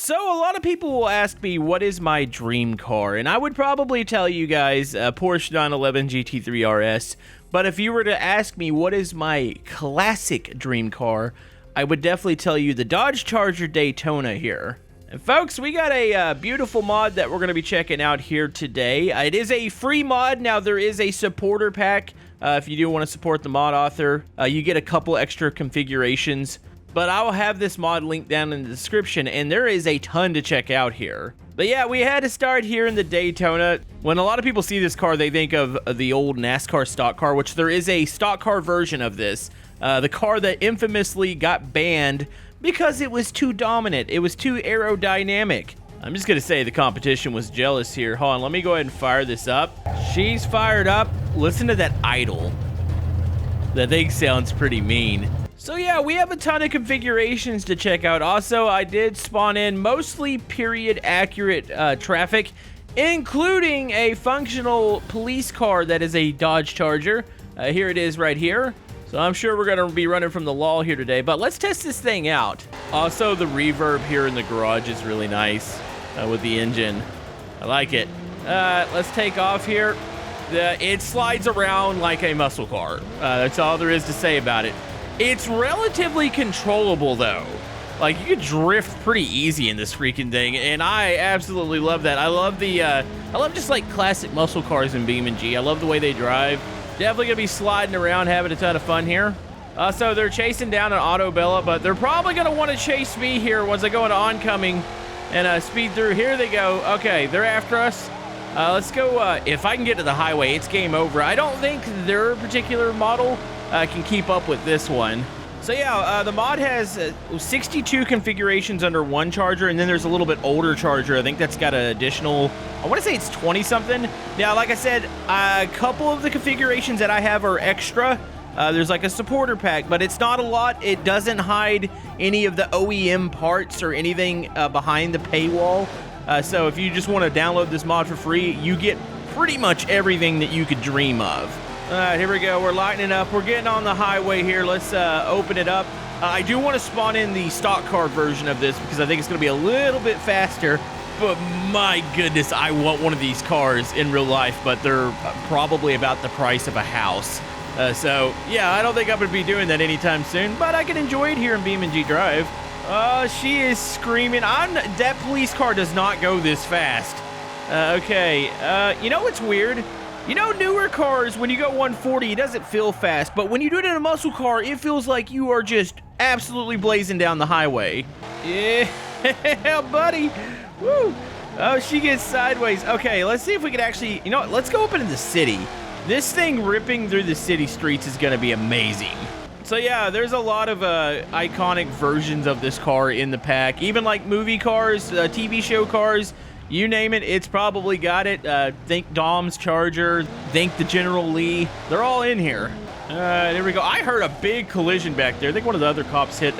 So a lot of people will ask me what is my dream car, and I would probably tell you guys Porsche 911 GT3 RS, but if you were to ask me what is my classic dream car, I would definitely tell you the Dodge Charger Daytona here. And folks, we got a beautiful mod that we're going to be checking out here today. It is a free mod. Now there is a supporter pack. If you do want to support the mod author, you get a couple extra configurations. But I will have this mod linked down in the description, and there is a ton to check out here. But yeah, we had to start here in the Daytona. When a lot of people see this car, they think of the old NASCAR stock car, which there is a stock car version of this. The car that infamously got banned because it was too dominant. It was too aerodynamic. I'm just going to say the competition was jealous here. Hold on, let me go ahead and fire this up. She's fired up. Listen to that idle. That thing sounds pretty mean. So yeah, we have a ton of configurations to check out. Also, I did spawn in mostly period accurate traffic, including a functional police car that is a Dodge Charger. Here it is right here. So I'm sure we're going to be running from the law here today, but let's test this thing out. Also, the reverb here in the garage is really nice with the engine. I like it. Let's take off here. It slides around like a muscle car. That's all there is to say about it. It's relatively controllable though. Like, you can drift pretty easy in this freaking thing, and I absolutely love that. I love just like classic muscle cars in BeamNG. I love the way they drive. Definitely gonna be sliding around, having a ton of fun here. So they're chasing down an Autobella, but they're probably gonna want to chase me here once I go into oncoming and speed through. Here they go. Okay, they're after us. Let's go. If I can get to the highway, it's game over. I don't think their particular model can keep up with this one. So yeah, the mod has 62 configurations under one charger, and then there's a little bit older charger. I think that's got an additional, I want to say it's 20 something. Now, like I said, a couple of the configurations that I have are extra. There's like a supporter pack, but it's not a lot. It doesn't hide any of the OEM parts or anything behind the paywall. So if you just want to download this mod for free, you get pretty much everything that you could dream of. All right, here we go. We're lightening up. We're getting on the highway here. Let's open it up. I do want to spawn in the stock car version of this because I think it's going to be a little bit faster. But my goodness, I want one of these cars in real life, but they're probably about the price of a house. So, yeah, I don't think I'm going to be doing that anytime soon, but I can enjoy it here in BeamNG Drive. She is screaming. That police car does not go this fast. Okay, you know what's weird? You know, newer cars, when you go 140, it doesn't feel fast, but when you do it in a muscle car, it feels like you are just absolutely blazing down the highway. Yeah, buddy. Woo. Oh, she gets sideways. Okay, let's see if we can actually, you know what, let's go up into the city. This thing ripping through the city streets is going to be amazing. So yeah, there's a lot of iconic versions of this car in the pack, even like movie cars, TV show cars. You name it, it's probably got it. Think Dom's Charger, think the General Lee. They're all in here. There we go. I heard a big collision back there. I think one of the other cops hit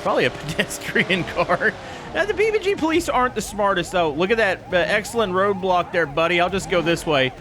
probably a pedestrian car. Now, the BeamNG police aren't the smartest, though. Look at that excellent roadblock there, buddy. I'll just go this way.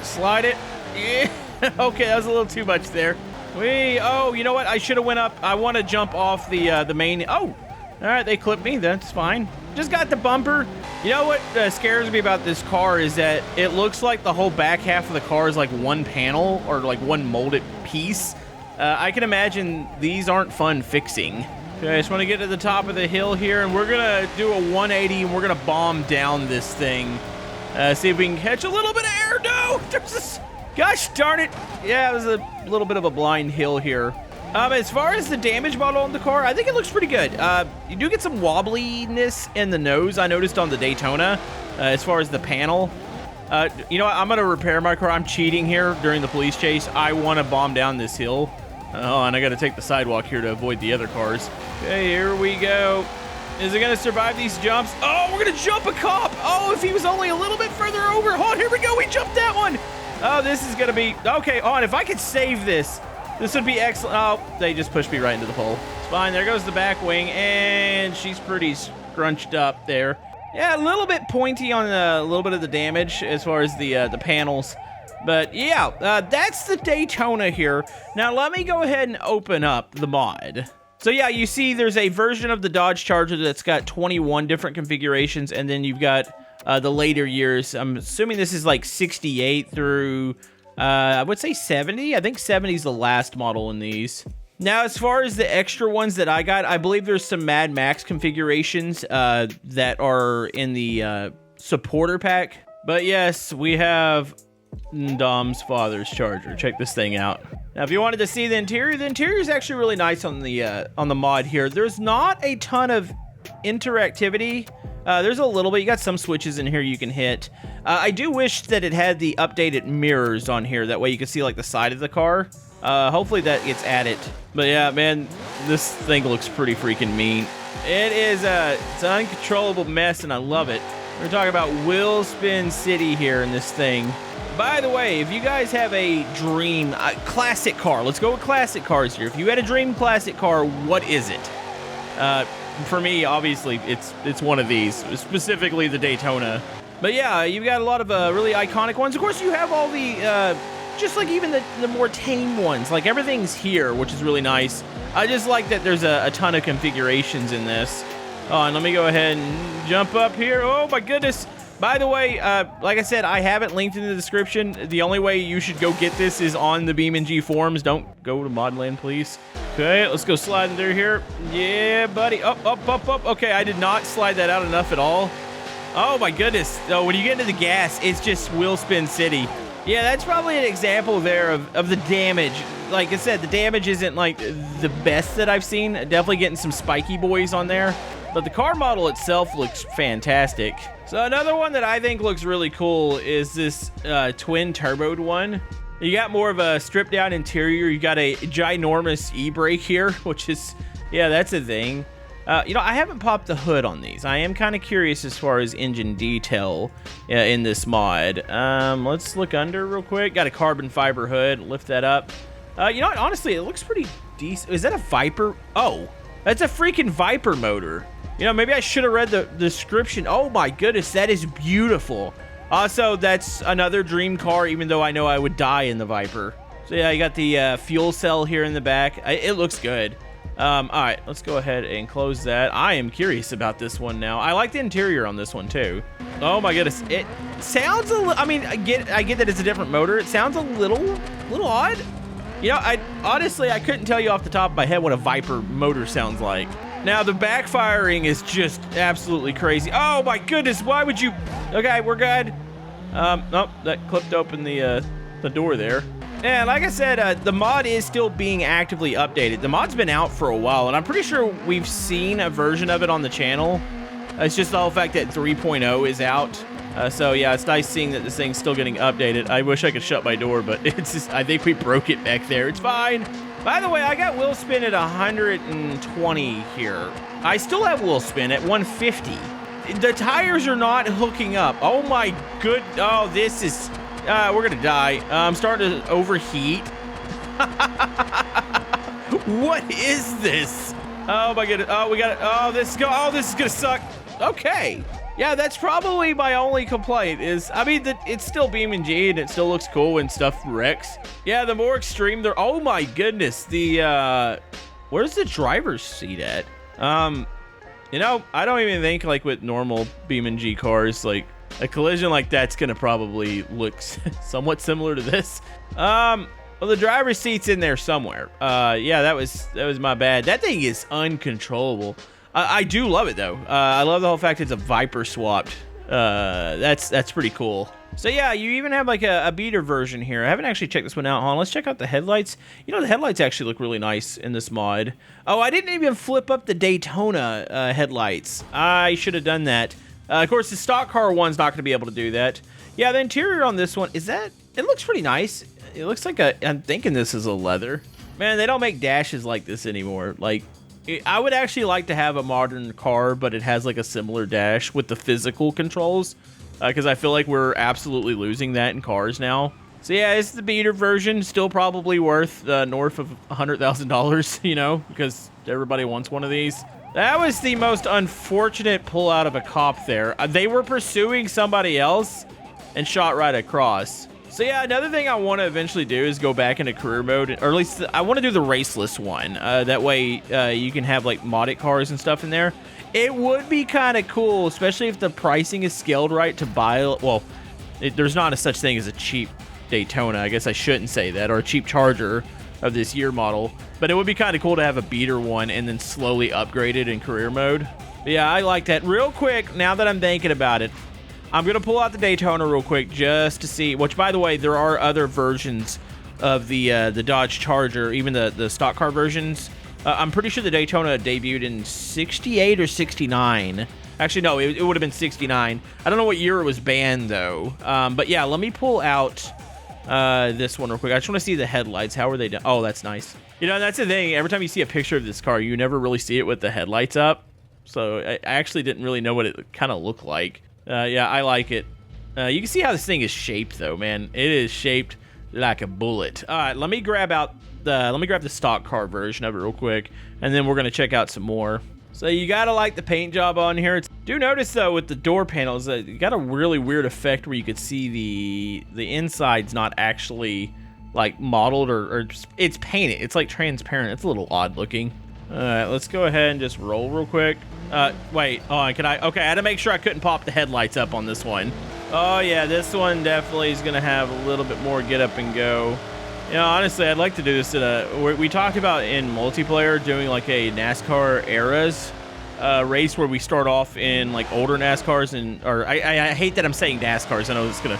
Slide it. Yeah. Okay, that was a little too much there. Oh, you know what? I should have went up. I want to jump off the main. Oh, all right, they clipped me. That's fine. Just got the bumper. You know what scares me about this car is that it looks like the whole back half of the car is like one panel or like one molded piece. I can imagine these aren't fun fixing. Okay, I just want to get to the top of the hill here, and we're going to do a 180, and we're going to bomb down this thing. See if we can catch a little bit of air. No! There's this. Gosh darn it. Yeah, it was a little bit of a blind hill here. As far as the damage model on the car, I think it looks pretty good. You do get some wobbliness in the nose, I noticed on the Daytona, as far as the panel. You know what? I'm going to repair my car. I'm cheating here during the police chase. I want to bomb down this hill. Oh, and I got to take the sidewalk here to avoid the other cars. Okay, here we go. Is it going to survive these jumps? Oh, we're going to jump a cop. Oh, if he was only a little bit further over. Oh, here we go. We jumped that one. Oh, this is going to be... Okay, on. If I could save this... This would be excellent. Oh, they just pushed me right into the pole. It's fine. There goes the back wing, and she's pretty scrunched up there. Yeah, a little bit pointy on a little bit of the damage as far as the panels. But yeah, that's the Daytona here. Now let me go ahead and open up the mod. So yeah, you see there's a version of the Dodge Charger that's got 21 different configurations, and then you've got the later years. I'm assuming this is like 68 through, I would say 70. I think 70 is the last model in these. Now, as far as the extra ones that I got, I believe there's some Mad Max configurations that are in the supporter pack. But yes, we have Dom's father's Charger. Check this thing out. Now, if you wanted to see the interior is actually really nice on the mod here. There's not a ton of interactivity. There's a little bit. You got some switches in here you can hit. I do wish that it had the updated mirrors on here. That way you can see like the side of the car. Hopefully that gets added. But yeah, man, this thing looks pretty freaking mean. It is it's an uncontrollable mess, and I love it. We're talking about Wheel Spin City here in this thing. By the way, if you guys have a dream classic car, let's go with classic cars here. If you had a dream classic car, what is it? For me, obviously, it's one of these, specifically the Daytona. But yeah, you've got a lot of really iconic ones. Of course, you have all the, just like even the more tame ones. Like everything's here, which is really nice. I just like that there's a ton of configurations in this. Oh, and let me go ahead and jump up here. Oh my goodness. By the way, like I said, I have it linked in the description. The only way you should go get this is on the BeamNG forums. Don't go to Modland, please. Okay, let's go sliding through here. Yeah, buddy. Up, up, up, up. Okay, I did not slide that out enough at all. Oh, my goodness. So when you get into the gas, it's just Wheel Spin City. Yeah, that's probably an example there of the damage. Like I said, the damage isn't, like, the best that I've seen. Definitely getting some spiky boys on there. But the car model itself looks fantastic. So another one that I think looks really cool is this twin turboed one. You got more of a stripped down interior. You got a ginormous e-brake here, which is, yeah, that's a thing. You know, I haven't popped the hood on these. I am kind of curious as far as engine detail in this mod. Let's look under real quick. Got a carbon fiber hood. Lift that up. You know what? Honestly, it looks pretty decent. Is that a Viper? Oh, that's a freaking Viper motor. You know, maybe I should have read the description. Oh my goodness, that is beautiful. Also, that's another dream car, even though I know I would die in the Viper. So yeah, you got the fuel cell here in the back. It looks good. All right, let's go ahead and close that. I am curious about this one now. I like the interior on this one too. Oh my goodness, it sounds a little, I mean, I get that it's a different motor. It sounds a little odd. You know, honestly, I couldn't tell you off the top of my head what a Viper motor sounds like. Now, the backfiring is just absolutely crazy. Oh, my goodness. Why would you... Okay, we're good. Nope, that clipped open the door there. And like I said, the mod is still being actively updated. The mod's been out for a while, and I'm pretty sure we've seen a version of it on the channel. It's just the whole fact that 3.0 is out. So, yeah, it's nice seeing that this thing's still getting updated. I wish I could shut my door, but it's just... I think we broke it back there. It's fine. By the way, I got wheel spin at 120 here. I still have wheel spin at 150. The tires are not hooking up. Oh my good, oh, this is, we're gonna die. I'm starting to overheat. What is this? Oh my goodness, oh, we got it. Oh, this is gonna suck. Okay. Yeah, that's probably my only complaint is, I mean, it's still BeamNG and it still looks cool when stuff wrecks. Yeah, the more extreme there, oh my goodness, where's the driver's seat at? You know, I don't even think like with normal BeamNG cars, like a collision like that's gonna probably look somewhat similar to this. Well, the driver's seat's in there somewhere. Yeah, that was my bad. That thing is uncontrollable. I do love it though. I love the whole fact it's a Viper swapped. That's pretty cool. So yeah, you even have like a beater version here. I haven't actually checked this one out. Hold on, let's check out the headlights. You know, the headlights actually look really nice in this mod. Oh, I didn't even flip up the Daytona headlights. I should have done that. Of course, the stock car one's not going to be able to do that. Yeah, the interior on this one, it looks pretty nice. It looks like I'm thinking this is a leather. Man, they don't make dashes like this anymore. Like, I would actually like to have a modern car, but it has like a similar dash with the physical controls, because I feel like we're absolutely losing that in cars now. So yeah, it's the beater version, still probably worth north of $100,000, you know, because everybody wants one of these. That was the most unfortunate pull out of a cop there. They were pursuing somebody else and shot right across. So yeah, another thing I want to eventually do is go back into career mode, or at least I want to do the raceless one. That way you can have like modded cars and stuff in there. It would be kind of cool, especially if the pricing is scaled right to buy. Well, there's not a such thing as a cheap Daytona. I guess I shouldn't say that, or a cheap Charger of this year model. But it would be kind of cool to have a beater one and then slowly upgrade it in career mode. But yeah, I like that. Real quick, now that I'm thinking about it, I'm going to pull out the Daytona real quick just to see, which, by the way, there are other versions of the Dodge Charger, even the stock car versions. I'm pretty sure the Daytona debuted in 68 or 69. Actually, no, it would have been 69. I don't know what year it was banned, though. But yeah, let me pull out this one real quick. I just want to see the headlights. How are they done? Oh, that's nice. You know, that's the thing. Every time you see a picture of this car, you never really see it with the headlights up. So I actually didn't really know what it kind of looked like. Yeah, I like it. You can see how this thing is shaped, though, man. It is shaped like a bullet. All right, let me grab the stock car version of it real quick, and then we're gonna check out some more. So you gotta like the paint job on here. Do notice though with the door panels, you got a really weird effect where you could see the inside's not actually like modeled or it's painted. It's like transparent. It's a little odd looking. All right, let's go ahead and just roll real quick. Wait, hold on, okay, I had to make sure I couldn't pop the headlights up on this one. Oh yeah, this one definitely is gonna have a little bit more get up and go. You know, honestly, I'd like to do this we talked about in multiplayer doing like a NASCAR eras race where we start off in like older NASCARs or I hate that I'm saying NASCARs. I know it's gonna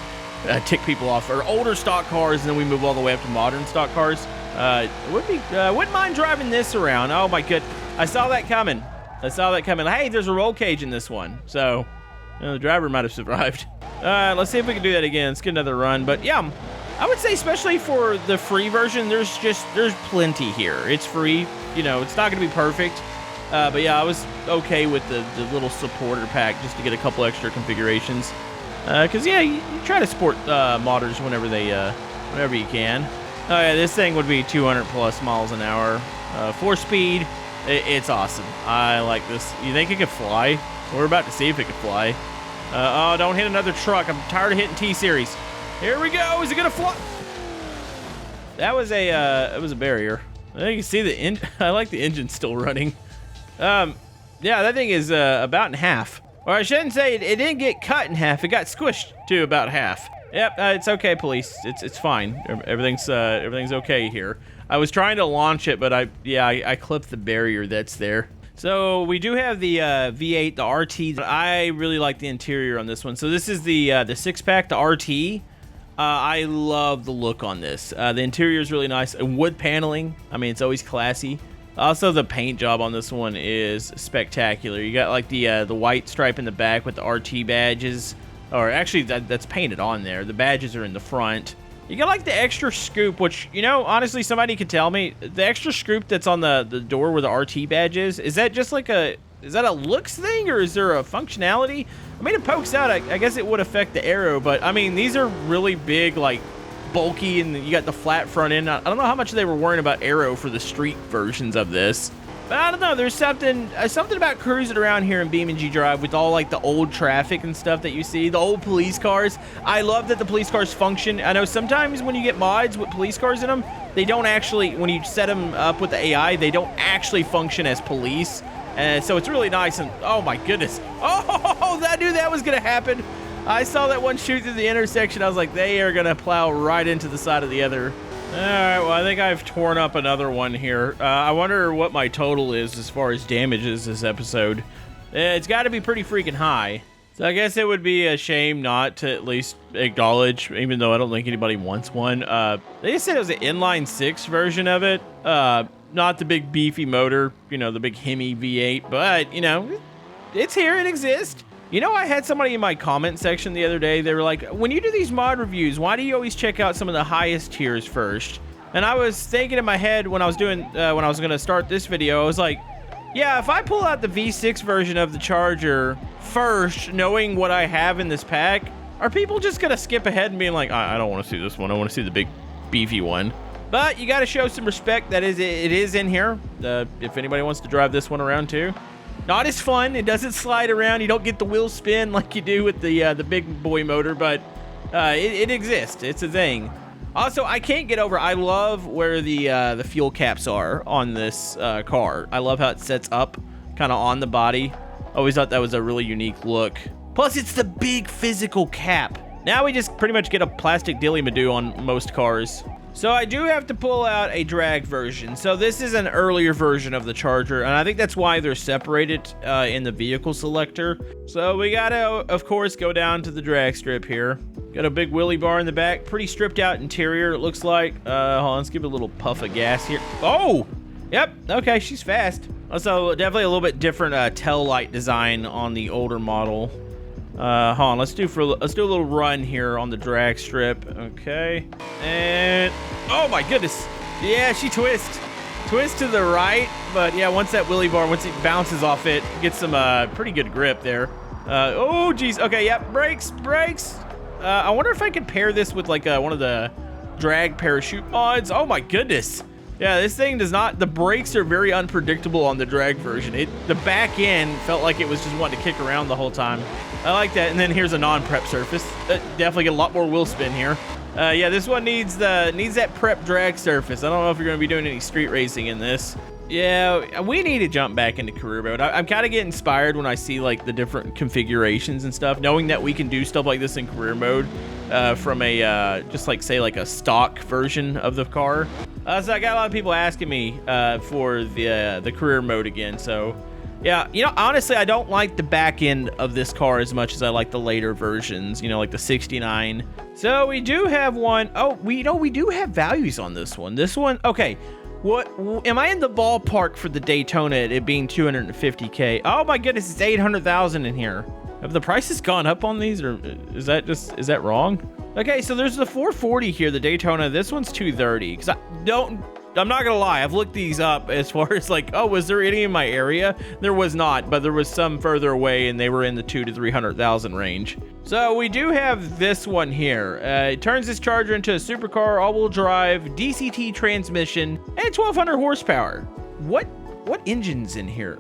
tick people off, or older stock cars, and then we move all the way up to modern stock cars. Wouldn't mind driving this around. Oh my good, I saw that coming. Hey, there's a roll cage in this one, so you know, the driver might have survived. Let's see if we can do that again. Let's get another run. But yeah, I would say especially for the free version, there's plenty here. It's free, you know, it's not gonna be perfect. But yeah, I was okay with the little supporter pack just to get a couple extra configurations. Cause yeah, you try to support modders whenever you can. Oh yeah, this thing would be 200 plus miles an hour. 4-speed, it's awesome. I like this. You think it could fly? We're about to see if it could fly. Oh, don't hit another truck. I'm tired of hitting T-Series. Here we go. Is it gonna fly? That was a barrier. You can see the engine. I like the engine still running. Yeah, that thing is about in half. Or I shouldn't say it didn't get cut in half. It got squished to about half. Yep, it's okay, police. It's fine. Everything's okay here. I was trying to launch it, but I clipped the barrier that's there. So we do have the V8, the RT. I really like the interior on this one. So this is the 6-pack, the RT. I love the look on this. The interior is really nice. And wood paneling. I mean, it's always classy. Also, the paint job on this one is spectacular. You got like the white stripe in the back with the RT badges. Or actually, that's painted on there. The badges are in the front. You got like the extra scoop, which, you know, honestly, somebody could tell me. The extra scoop that's on the door where the RT badge is that just like is that a looks thing, or is there a functionality? I mean, it pokes out. I guess it would affect the arrow, but I mean, these are really big, like bulky, and you got the flat front end. I don't know how much they were worrying about arrow for the street versions of this. But I don't know, there's something about cruising around here in BeamNG Drive with all like the old traffic and stuff that you see, the old police cars. I love that the police cars function. I know sometimes when you get mods with police cars in them, they don't actually, when you set them up with the AI, they don't actually function as police. And so it's really nice, and oh my goodness. Oh, I knew that was gonna happen. I saw that one shoot through the intersection. I was like, they are gonna plow right into the side of the other. All right, well, I think I've torn up another one here. I wonder what my total is as far as damages this episode. It's got to be pretty freaking high. So I guess it would be a shame not to at least acknowledge, even though I don't think anybody wants one. They just said it was an inline 6 version of it. Not the big beefy motor, you know, the big Hemi V8, but, you know, it's here, it exists. You know, I had somebody in my comment section the other day, they were like, when you do these mod reviews, why do you always check out some of the highest tiers first? And I was thinking in my head when I was going to start this video, I was like, yeah, if I pull out the V6 version of the Charger first, knowing what I have in this pack, are people just going to skip ahead and being like, I don't want to see this one, I want to see the big beefy one? But you got to show some respect. It is in here. If anybody wants to drive this one around too. Not as fun. It doesn't slide around. You don't get the wheel spin like you do with the big boy motor, but It exists. It's a thing. Also, I can't get over, I love where the fuel caps are on this car. I love how it sets up kind of on the body. Always thought that was a really unique look. Plus, it's the big physical cap. Now we just pretty much get a plastic dilly-madoo on most cars. So I do have to pull out a drag version. So this is an earlier version of the Charger, and I think that's why they're separated in the vehicle selector. So we gotta, of course, go down to the drag strip here. Got a big wheelie bar in the back. Pretty stripped out interior, it looks like. Hold on, let's give it a little puff of gas here. Oh! Yep, okay, she's fast. Also, definitely a little bit different tail light design on the older model. Hold on, let's do a little run here on the drag strip. Okay. And oh my goodness. Yeah, she twists. Twist to the right, but yeah, once that wheelie bar, once it bounces off it, gets some pretty good grip there. Oh geez. Okay, yep, brakes. I wonder if I could pair this with like one of the drag parachute mods. Oh my goodness. Yeah, this thing does not, the brakes are very unpredictable on the drag version. The back end felt like it was just wanting to kick around the whole time. I like that. And then here's a non-prep surface. Definitely get a lot more wheel spin here. Yeah, this one needs that prep drag surface. I don't know if you're going to be doing any street racing in this. Yeah, we need to jump back into career mode. I'm kind of getting inspired when I see like the different configurations and stuff, knowing that we can do stuff like this in career mode from a just like say like a stock version of the car. So I got a lot of people asking me for the career mode again. So yeah, you know, honestly, I don't like the back end of this car as much as I like the later versions, you know, like the 69. So we do have one. Oh, we do have values on this one. This one, okay. What am I in the ballpark for the Daytona, it being 250K? Oh my goodness, it's 800,000 in here. Have the prices gone up on these, or is that wrong? Okay, so there's the 440 here, the Daytona. This one's 230. Because I'm not gonna lie, I've looked these up as far as like, oh, was there any in my area? There was not, but there was some further away, and they were in the 200,000 to 300,000 range. So we do have this one here. It turns this Charger into a supercar, all-wheel drive, DCT transmission, and 1,200 horsepower. What engine's in here?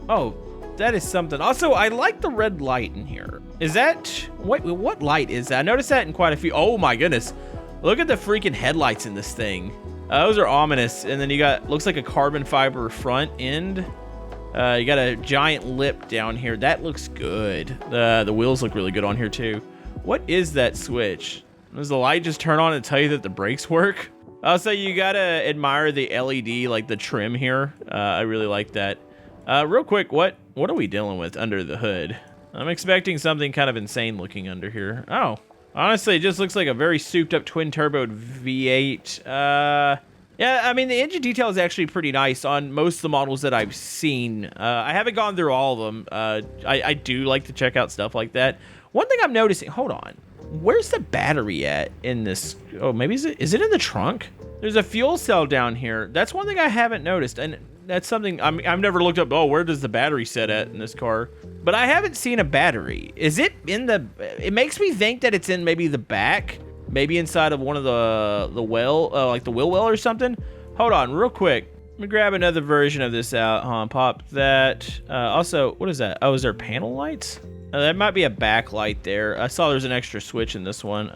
Oh, that is something. Also, I like the red light in here. Is that what light is that? I noticed that in quite a few. Oh my goodness, look at the freaking headlights in this thing. Those are ominous. And then you got, looks like a carbon fiber front end. You got a giant lip down here. That looks good. The wheels look really good on here too. What is that switch? Does the light just turn on and tell you that the brakes work? Also, you gotta admire the LED, like the trim here. I really like that. Real quick, what are we dealing with under the hood? I'm expecting something kind of insane looking under here. Oh. Honestly, it just looks like a very souped-up twin-turbo V8. Yeah, I mean, the engine detail is actually pretty nice on most of the models that I've seen. I haven't gone through all of them. I do like to check out stuff like that. One thing I'm noticing... Hold on. Where's the battery at in this? Oh, maybe is it in the trunk? There's a fuel cell down here. That's one thing I haven't noticed, and that's something I've never looked up. Oh, where does the battery sit at in this car? But I haven't seen a battery. Is it in the? It makes me think that it's in maybe the back, maybe inside of one of the well, like the wheel well or something. Hold on, real quick. Let me grab another version of this out. Hold on, pop that. Also, what is that? Oh, is there panel lights? That might be a backlight there. I saw there's an extra switch in this one.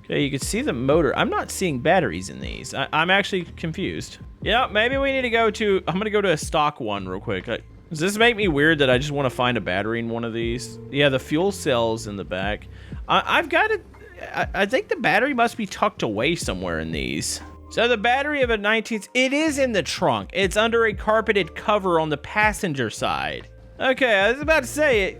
Okay, you can see the motor. I'm not seeing batteries in these. I'm actually confused. Yeah, maybe we need to go to... I'm going to go to a stock one real quick. Does this make me weird that I just want to find a battery in one of these? Yeah, the fuel cell's in the back. I've got it... I think the battery must be tucked away somewhere in these. So the battery of a 19th... It is in the trunk. It's under a carpeted cover on the passenger side. Okay, I was about to say...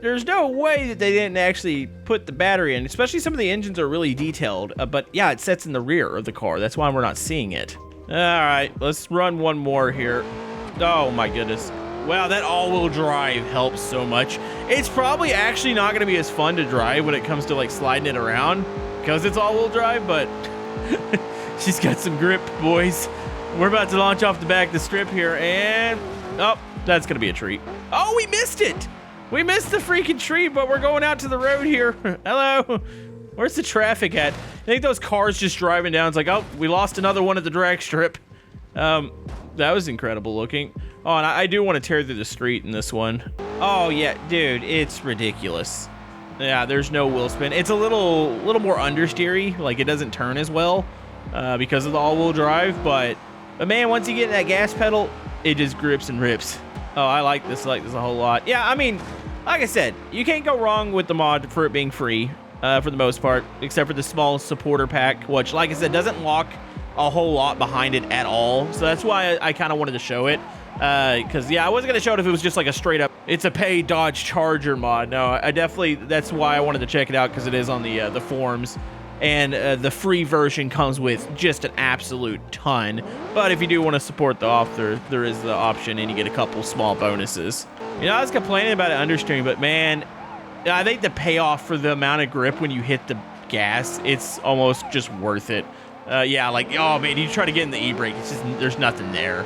There's no way that they didn't actually put the battery in, especially some of the engines are really detailed, but yeah, it sits in the rear of the car. That's why we're not seeing it. All right, let's run one more here. Oh my goodness. Wow, that all-wheel drive helps so much. It's probably actually not gonna be as fun to drive when it comes to like sliding it around because it's all-wheel drive, but she's got some grip, boys. We're about to launch off the back of the strip here, and oh, that's gonna be a treat. Oh, we missed it. We missed the freaking tree, but we're going out to the road here. Hello. Where's the traffic at? I think those cars just driving down. It's like, oh, we lost another one at the drag strip. That was incredible looking. Oh, and I do want to tear through the street in this one. Oh, yeah, dude, it's ridiculous. Yeah, there's no wheel spin. It's a little more understeery. Like, it doesn't turn as well because of the all-wheel drive. But man, once you get that gas pedal, it just grips and rips. Oh, I like this a whole lot. Yeah, I mean, like I said, you can't go wrong with the mod for it being free for the most part, except for the small supporter pack, which, like I said, doesn't lock a whole lot behind it at all. So that's why I kind of wanted to show it. Because, yeah, I wasn't going to show it if it was just like a straight up, it's a pay Dodge Charger mod. No, I definitely, that's why I wanted to check it out, because it is on the forums. And the free version comes with just an absolute ton. But if you do want to support the author, there is the option, and you get a couple small bonuses. You know, I was complaining about it understeering, but man, I think the payoff for the amount of grip when you hit the gas, it's almost just worth it. Yeah, like, oh man, you try to get in the e-brake, it's just, there's nothing there.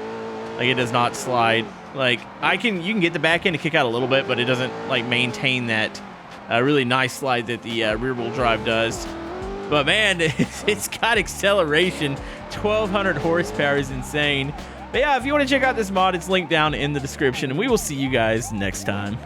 Like, it does not slide. Like, you can get the back end to kick out a little bit, but it doesn't like maintain that really nice slide that the rear wheel drive does. But man, it's got acceleration. 1200 horsepower is insane. But yeah, if you want to check out this mod, it's linked down in the description, and we will see you guys next time.